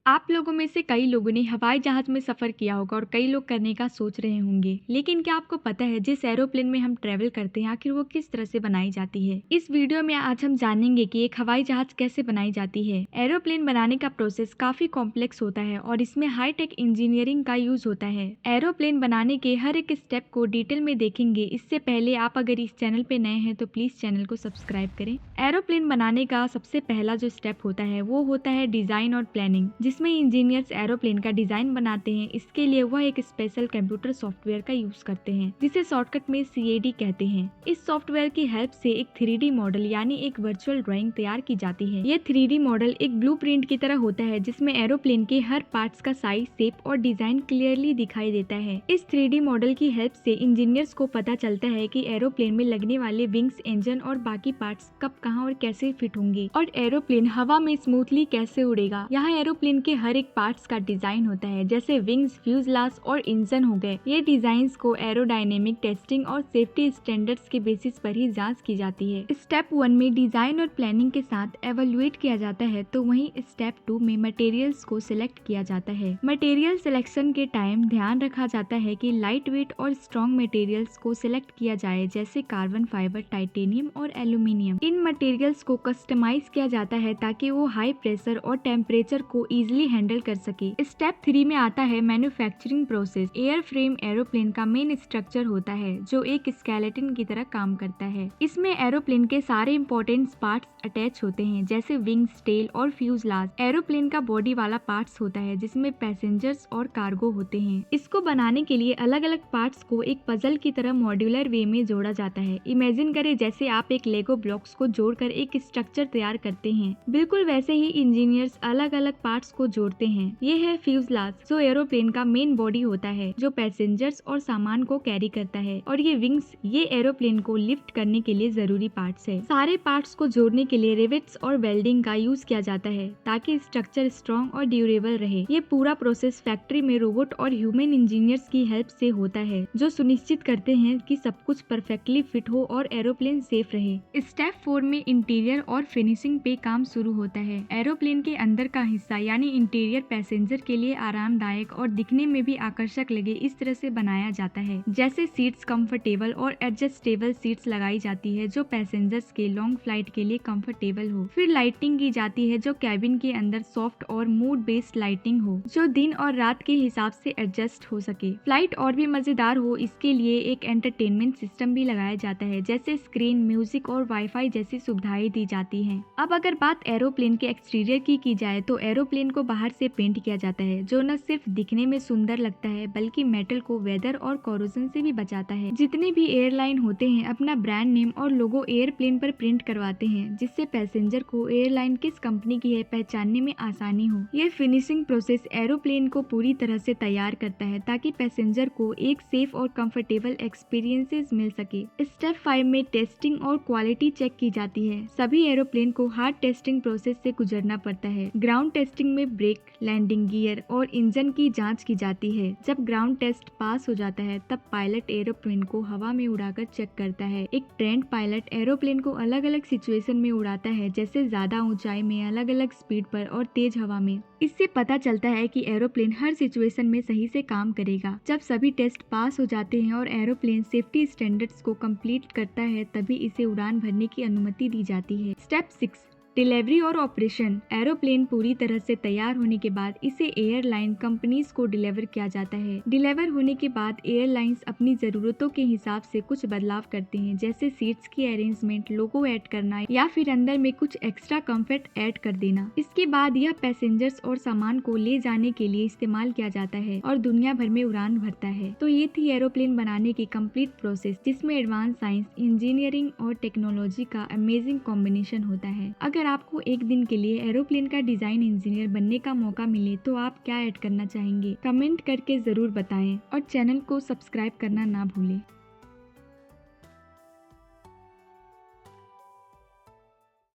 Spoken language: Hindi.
आप लोगों में से कई लोगों ने हवाई जहाज में सफर किया होगा और कई लोग करने का सोच रहे होंगे, लेकिन क्या आपको पता है जिस एरोप्लेन में हम ट्रेवल करते हैं आखिर वो किस तरह से बनाई जाती है। इस वीडियो में आज हम जानेंगे कि एक हवाई जहाज कैसे बनाई जाती है। एरोप्लेन बनाने का प्रोसेस काफी कॉम्प्लेक्स होता है और इसमें हाई टेक इंजीनियरिंग का यूज होता है। एरोप्लेन बनाने के हर एक स्टेप को डिटेल में देखेंगे। इससे पहले आप अगर इस चैनल पे नए हैं तो प्लीज चैनल को सब्सक्राइब करें। एरोप्लेन बनाने का सबसे पहला जो स्टेप होता है वो होता है डिजाइन और प्लानिंग, जिसमें इंजीनियर्स एरोप्लेन का डिजाइन बनाते हैं। इसके लिए वह एक स्पेशल कंप्यूटर सॉफ्टवेयर का यूज करते हैं जिसे शॉर्टकट में CAD कहते हैं। इस सॉफ्टवेयर की हेल्प से एक 3D मॉडल यानी एक वर्चुअल ड्राइंग तैयार की जाती है। ये 3D मॉडल एक ब्लूप्रिंट की तरह होता है जिसमें एरोप्लेन के हर पार्ट्स का साइज, शेप और डिजाइन क्लियरली दिखाई देता है। इस 3D मॉडल की हेल्प से इंजीनियर्स को पता चलता है कि एरोप्लेन में लगने वाले विंग्स, इंजन और बाकी पार्ट्स कब, कहां और कैसे फिट होंगे और एरोप्लेन हवा में स्मूथली कैसे उड़ेगा। यहाँ एरोप्लेन के हर एक पार्ट्स का डिजाइन होता है, जैसे विंग्स, फ्यूजलाज और इंजन हो गए। ये डिजाइन्स को एरोडायनेमिक टेस्टिंग और सेफ्टी स्टैंडर्ड्स के बेसिस पर ही जांच की जाती है। स्टेप 1 में डिजाइन और प्लानिंग के साथ एवेल्युएट किया जाता है, तो वहीं स्टेप 2 में मटेरियल्स को सिलेक्ट किया जाता है। मटेरियल सिलेक्शन के टाइम ध्यान रखा जाता है कि लाइट वेट और स्ट्रॉन्ग मटेरियल्स को सिलेक्ट किया जाए, जैसे कार्बन फाइबर, टाइटेनियम और एल्यूमिनियम। इन मटेरियल्स को कस्टमाइज किया जाता है ताकि वो हाई प्रेशर और टेम्परेचर को इजिली हैंडल कर सके। स्टेप 3 में आता है manufacturing process. Air frame aeroplane का मेन स्ट्रक्चर होता है जो एक स्केलेटन की तरह काम करता है। इसमें एरोप्लेन के सारे इंपॉर्टेंट पार्ट्स अटैच होते हैं, जैसे विंग्स, टेल और फ्यूजलाज। एरोप्लेन का बॉडी वाला पार्ट्स होता है जिसमें पैसेंजर्स और कार्गो होते हैं। इसको बनाने के लिए अलग अलग पार्ट्स को एक पजल की तरह मॉड्यूलर वे में जोड़ा जाता है। इमेजिन करें जैसे आप एक लेगो ब्लॉक्स को जोड़कर एक स्ट्रक्चर तैयार करते हैं, बिल्कुल वैसे ही इंजीनियर्स अलग अलग पार्ट्स को जोड़ते हैं। ये है फ्यूजलाज जो एरोप्लेन का मेन बॉडी होता है जो पैसेंजर्स और सामान को कैरी करता है, और ये विंग्स, ये एरोप्लेन को लिफ्ट करने के लिए जरूरी पार्ट्स है। सारे पार्ट्स को जोड़ने के लिए रिवेट्स और वेल्डिंग का यूज किया जाता है ताकि स्ट्रक्चर स्ट्रॉन्ग और ड्यूरेबल रहे। ये पूरा प्रोसेस फैक्ट्री में रोबोट और ह्यूमन इंजीनियर्स की हेल्प से होता है जो सुनिश्चित करते हैं कि सब कुछ परफेक्टली फिट हो और एरोप्लेन सेफ रहे। स्टेप 4 में इंटीरियर और फिनिशिंग पे काम शुरू होता है। एरोप्लेन के अंदर का हिस्सा यानी इंटीरियर पैसेंजर के लिए आरामदायक और दिखने में भी आकर्षक लगे इस तरह से बनाया जाता है, जैसे सीट्स कंफर्टेबल और एडजस्टेबल सीट्स लगाई जाती है जो पैसेंजर्स के लॉन्ग फ्लाइट के लिए कंफर्टेबल हो। फिर लाइटिंग की जाती है जो कैबिन के अंदर सॉफ्ट और मूड बेस्ड लाइटिंग हो जो दिन और रात के हिसाब से एडजस्ट हो सके। फ्लाइट और भी मजेदार हो इसके लिए एक एंटरटेनमेंट सिस्टम भी लगाया जाता है, जैसे स्क्रीन, म्यूजिक और वाईफाई जैसी सुविधाएं दी जाती हैं। अब अगर बात एरोप्लेन के एक्सटीरियर की जाए तो एरोप्लेन को बाहर से पेंट किया जाता है जो न सिर्फ दिखने में सुंदर लगता है बल्कि मेटल को वेदर और कोरोजन से भी बचाता है। जितने भी एयरलाइन होते हैं अपना ब्रांड नेम और लोगो एयरप्लेन पर प्रिंट करवाते हैं जिससे पैसेंजर को एयरलाइन किस कंपनी की है पहचानने में आसानी हो। ये फिनिशिंग प्रोसेस एरोप्लेन को पूरी तरह से तैयार करता है ताकि पैसेंजर को एक सेफ और कंफर्टेबल एक्सपीरियंसेस मिल सके। स्टेप 5 में टेस्टिंग और क्वालिटी चेक की जाती है। सभी एरोप्लेन को हार्ड टेस्टिंग प्रोसेस से गुजरना पड़ता है। ग्राउंड टेस्टिंग में ब्रेक, लैंडिंग गियर और इंजन की जांच की जाती है। जब ग्राउंड टेस्ट पास हो जाता है तब पायलट एरोप्लेन को हवा में उड़ाकर चेक करता है। एक ट्रेंड पायलट एरोप्लेन को अलग अलग सिचुएशन में उड़ाता है, जैसे ज्यादा ऊंचाई में, अलग अलग स्पीड पर और तेज हवा में। इससे पता चलता है कि एरोप्लेन हर सिचुएशन में सही से काम करेगा। जब सभी टेस्ट पास हो जाते हैं और एरोप्लेन सेफ्टी स्टैंडर्ड्स को कंप्लीट करता है तभी इसे उड़ान भरने की अनुमति दी जाती है। स्टेप 6 डिलीवरी और ऑपरेशन। एरोप्लेन पूरी तरह से तैयार होने के बाद इसे एयरलाइन कंपनीज को डिलीवर किया जाता है। डिलीवर होने के बाद एयरलाइंस अपनी जरूरतों के हिसाब से कुछ बदलाव करते हैं, जैसे सीट्स की अरेंजमेंट, लोगो ऐड करना या फिर अंदर में कुछ एक्स्ट्रा कंफर्ट ऐड कर देना। इसके बाद यह पैसेंजर्स और सामान को ले जाने के लिए इस्तेमाल किया जाता है और दुनिया भर में उड़ान भरता है। तो ये थी एरोप्लेन बनाने की कंप्लीट प्रोसेस जिसमें एडवांस साइंस, इंजीनियरिंग और टेक्नोलॉजी का अमेजिंग कॉम्बिनेशन होता है। अगर आपको एक दिन के लिए एरोप्लेन का डिजाइन इंजीनियर बनने का मौका मिले तो आप क्या ऐड करना चाहेंगे? कमेंट करके जरूर बताएं और चैनल को सब्सक्राइब करना ना भूलें।